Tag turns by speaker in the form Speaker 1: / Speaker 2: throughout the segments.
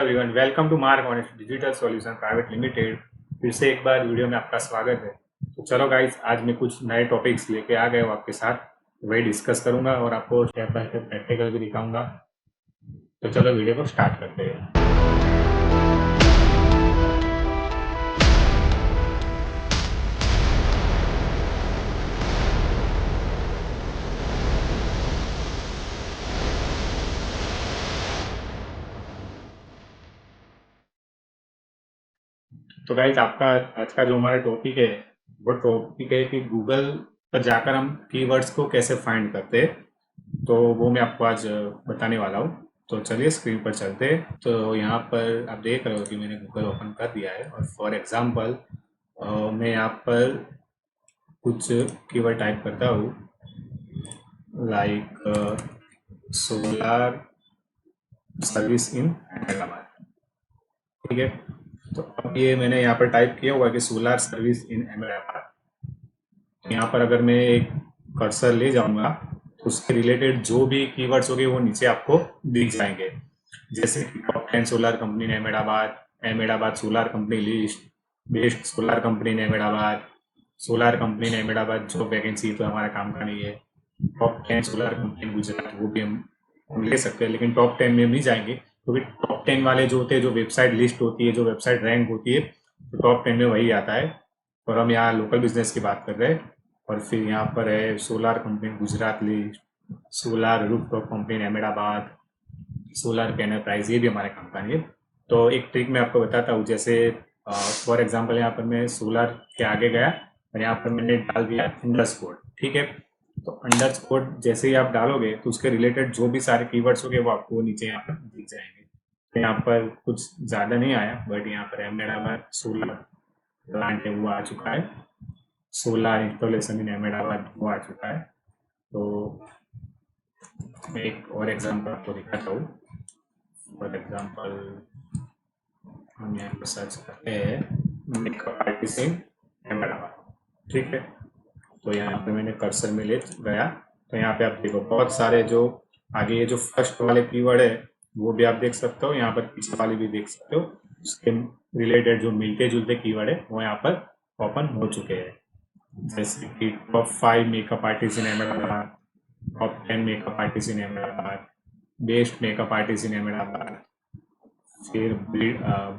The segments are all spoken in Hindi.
Speaker 1: Everyone, welcome to Mark Honest Digital Solution Private Limited. फिर से एक बार वीडियो में आपका स्वागत है। तो चलो गाइस, आज मैं कुछ नए टॉपिक्स लेके आ गया हूँ आपके साथ। वही डिस्कस करूंगा और आपको स्टेप बाय स्टेप प्रैक्टिकल भी दिखाऊंगा। तो चलो वीडियो को स्टार्ट करते हैं। तो गाइस, आपका आज का जो हमारा टॉपिक है वो टॉपिक है कि गूगल पर जाकर हम कीवर्ड्स को कैसे फाइंड करते हैं। तो वो मैं आपको आज बताने वाला हूँ। तो चलिए स्क्रीन पर चलते हैं। तो यहाँ पर आप देख रहे हो कि मैंने गूगल ओपन कर दिया है और फॉर एग्जांपल मैं यहाँ पर कुछ कीवर्ड टाइप करता हूँ, like solar service in Hyderabad. ठीक है, तो अब ये मैंने यहाँ पर टाइप किया हुआ है कि सोलार सर्विस इन अहमदाबाद। तो यहाँ पर अगर मैं एक कर्सर ले जाऊंगा तो उसके रिलेटेड जो भी कीवर्ड्स होंगे वो नीचे आपको दिख जाएंगे। जैसे टॉप 10 सोलर कंपनी इन Ahmedabad, Ahmedabad solar company list, best solar company इन अहमदाबाद, सोलर कंपनी इन अहमदाबाद जो वैकेंसी तो हमारा काम का नहीं है। टॉप 10 सोलर कंपनी इन गुजरात, वो भी हम ले सकते हैं, लेकिन टॉप 10 में नहीं जाएंगे क्योंकि टॉप 10 वाले जो होते हैं, जो वेबसाइट लिस्ट होती है, जो वेबसाइट रैंक होती है, तो टॉप 10 में वही आता है। और हम यहाँ लोकल बिजनेस की बात कर रहे हैं। और फिर यहाँ पर है solar company Gujarat list, solar rooftop company Ahmedabad, solar panel price, ये भी हमारे काम का नहीं है। तो एक ट्रिक मैं आपको बताता हूँ। जैसे फॉर एग्जांपल यहाँ पर मैं सोलर के आगे गया और यहाँ पर मैंने डाल दिया अंडरस्कोर। ठीक है, तो अंडरस्कोर जैसे ही आप डालोगे तो उसके रिलेटेड जो भी सारे कीवर्ड्स होंगे वो आपको नीचे यहाँ पर दिख जाएंगे। तो यहाँ पर कुछ ज़्यादा नहीं आया, बट यहाँ पर अहमदाबाद सोलर प्लांट है वो आ चुका है, सोलर इंस्टॉलेशन इन अहमदाबाद वो आ चुका है। तो मैं एक और एग्जांपल आपको दिखाता हूँ। फॉर एग्जांपल हम यहाँ पर सर्च करते हैं मेकअप आर्टिस्ट इन अहमदाबाद। ठीक है, तो यहाँ पे मैंने कर्सर में ले गया। तो यहाँ पे आप देखो बहुत सारे जो आगे ये जो फर्स्ट वाले कीवर्ड है वो भी आप देख सकते हो, यहाँ पर पीछे वाले भी देख सकते हो। उसके रिलेटेड जो मिलते जुलते कीवर्ड है वो यहाँ पर ओपन हो चुके हैं। जैसे कि top 5 makeup artist in Ahmedabad, top 10 makeup artist in Ahmedabad, best makeup artist in Ahmedabad, फिर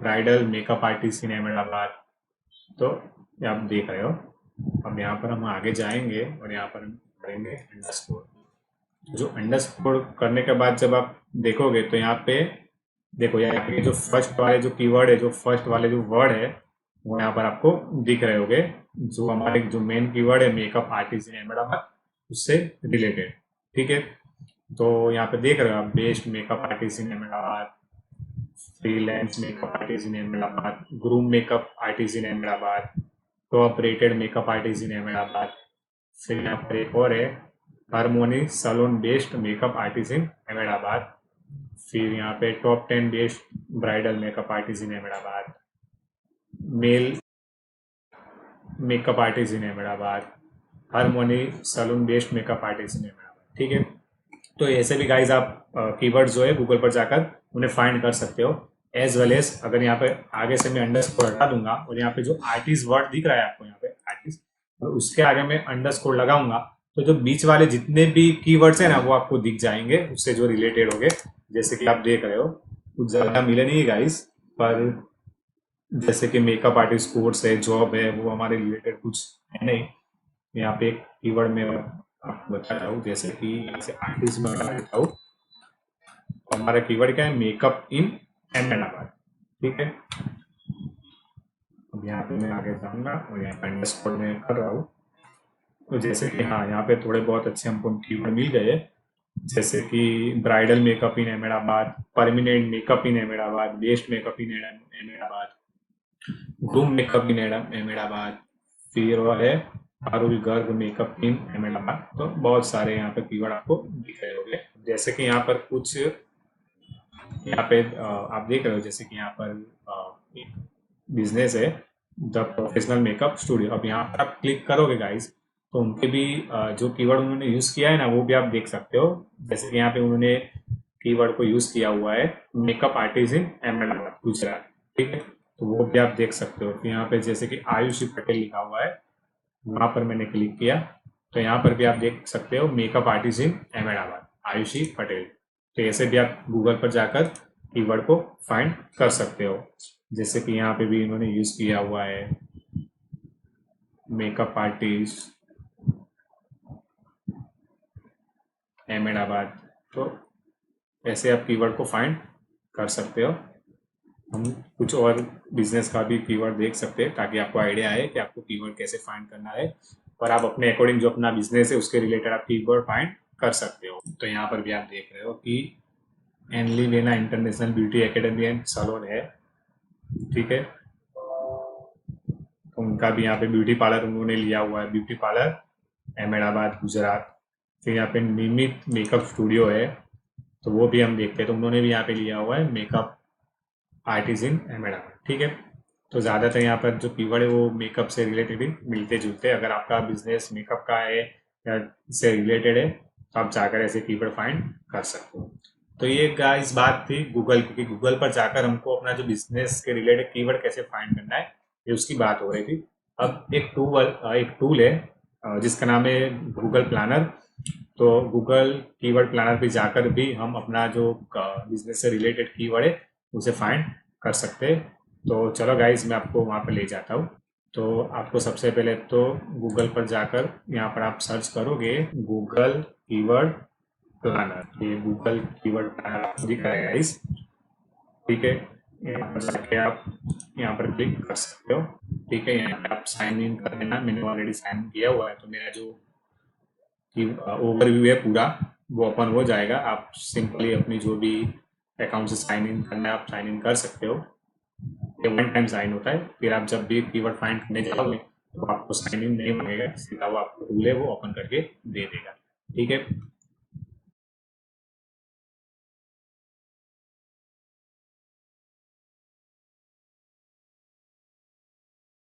Speaker 1: bridal makeup artist in Ahmedabad. तो ये आप देख रहे हो। अब यहाँ पर हम आगे जाएंगे और यहाँ पर हम करेंगे अंडरस्कोर। जो अंडरस्कोर करने के बाद जब आप देखोगे तो यहाँ पे देखो, यहाँ पे जो फर्स्ट वाले जो कीवर्ड है, जो फर्स्ट वाले जो वर्ड है वो यहाँ पर आपको दिख रहे होंगे, जो हमारे जो मेन कीवर्ड है मेकअप आर्टिस्ट इन अहमदाबाद उससे रिलेटेड। ठीक है, तो यहाँ पे देख रहे हो आप, best makeup artist in Ahmedabad, freelance makeup artist in Ahmedabad, groom makeup artist in Ahmedabad, top rated makeup artist in Ahmedabad. फिर यहाँ पर एक और है, Harmony Salon best makeup artist in Ahmedabad. फिर यहाँ पे top 10 best bridal makeup artist in Ahmedabad, male makeup artist in Ahmedabad, Harmony Salon best makeup artist in Ahmedabad. ठीक है, तो ऐसे भी गाइज आप कीवर्ड्स जो है गूगल पर जाकर उन्हें फाइंड कर सकते हो। एज वेल एज अगर यहाँ पे आगे से मैं अंडरस्कोर हटा दूंगा और यहाँ पे जो आर्टिस्ट वर्ड दिख रहा है आपको यहाँ पे आर्टिस्ट, और उसके आगे मैं अंडरस्कोर लगाऊंगा तो जो बीच वाले जितने भी कीवर्ड्स है ना वो आपको दिख जाएंगे, उससे जो रिलेटेड होंगे। जैसे कि आप देख रहे हो कुछ ज्यादा मिले नहीं गाइज, पर जैसे कि मेकअप आर्टिस्ट कोर्स है, जॉब है, वो हमारे रिलेटेड कुछ है नहीं। यहाँ पे एक कीवर्ड में आपको बता रहा हूँ, जैसे कि जैसे आर्टिस्ट में बता देता हूँ। हमारा कीवर्ड क्या है, मेकअप इन अहमदाबाद। ठीक है, अब यहाँ पे मैं आगे जाऊंगा और यहाँ पे अंडरस्कोर में कर रहा हूँ। तो जैसे कि हाँ, यहाँ पे थोड़े बहुत अच्छे हमको कीवर्ड मिल गए, जैसे कि ब्राइडल मेकअप इन अहमदाबाद, परमानेंट मेकअप इन अहमदाबाद, बेस्ट मेकअप इन अहमदाबाद, ग्रूम मेकअप इन अहमदाबाद, फिर और है पारुल गर्ग मेकअप इन अहमदाबाद। तो बहुत सारे यहाँ पे कीवर्ड आपको दिख रहे होंगे। जैसे कि यहाँ पर कुछ यहाँ पे आप देख रहे हो, जैसे कि यहाँ पर एक बिजनेस है, द प्रोफेशनल मेकअप स्टूडियो। अब यहाँ पर आप क्लिक करोगे गाइस तो उनके भी जो कीवर्ड उन्होंने यूज किया है ना वो भी आप देख सकते हो। जैसे कि यहाँ पे उन्होंने कीवर्ड को यूज किया हुआ है, makeup artist in Ahmedabad Gujarat. ठीक है, तो वो भी आप देख सकते हो। तो यहाँ पे जैसे कि आयुषी पटेल लिखा हुआ है, वहां पर मैंने क्लिक किया तो यहाँ पर भी आप देख सकते हो makeup artist in Ahmedabad Ayushi Patel. तो ऐसे भी आप गूगल पर जाकर कीवर्ड को फाइंड कर सकते हो। जैसे कि यहाँ पे भी इन्होंने यूज किया हुआ है मेकअप आर्टिस्ट अहमदाबाद। तो ऐसे आप कीवर्ड को फाइंड कर सकते हो। हम कुछ और बिजनेस का भी कीवर्ड देख सकते हैं ताकि आपको आइडिया आए कि आपको कीवर्ड कैसे फाइंड करना है, और आप अपने अकॉर्डिंग जो अपना बिजनेस है उसके रिलेटेड आप कीवर्ड फाइंड कर सकते हो। तो यहाँ पर भी आप देख रहे हो कि एनली लेना international beauty academy and salon है। ठीक है, तो उनका भी यहाँ पे ब्यूटी पार्लर उन्होंने लिया हुआ है, ब्यूटी पार्लर अहमदाबाद गुजरात। फिर यहाँ पे नियमित मेकअप स्टूडियो है, तो वो भी हम देखते हैं। तो उन्होंने भी यहाँ पे लिया हुआ है मेकअप आर्टिस्ट इन अहमदाबाद। ठीक है, तो ज़्यादातर यहाँ पर जो कीवर्ड है वो मेकअप से रिलेटेड ही मिलते जुलते हैं। अगर आपका बिजनेस मेकअप का है या इससे रिलेटेड है तो आप जाकर ऐसे कीवर्ड फाइंड कर सकते हो। तो ये गाइस बात थी गूगल की, गूगल पर जाकर हमको अपना जो बिजनेस के रिलेटेड कीवर्ड कैसे फाइंड करना है, ये उसकी बात हो रही थी। अब एक टूल है जिसका नाम है गूगल प्लानर। तो गूगल कीवर्ड प्लानर पे जाकर भी हम अपना जो बिजनेस से रिलेटेड कीवर्ड है उसे फाइंड कर सकते हैं। तो चलो गाइस मैं आपको वहाँ पर ले जाता हूँ। तो आपको सबसे पहले तो गूगल पर जाकर यहाँ पर आप सर्च करोगे गूगल कीवर्ड प्लानर। ये गूगल कीवर्ड प्लानर दिख रहा है गाइस। ठीक है, यहाँ पर जाके आप यहाँ पर क्लिक कर सकते हो। ठीक है, यहाँ पे आप साइन इन कर देना। मैंने ऑलरेडी साइन इन किया हुआ है, तो मेरा जो ओवरव्यू है पूरा वो ओपन हो जाएगा। आप सिंपली अपनी जो भी अकाउंट से साइन इन करना है आप साइन इन कर सकते हो। ये वन टाइम साइन होता है, फिर आप जब भी कीवर्ड फाइंड करने जाओगे तो आपको साइन इन नहीं मांगेगा, सीधा वो आपको टूल है वो ओपन करके दे देगा। ठीक है,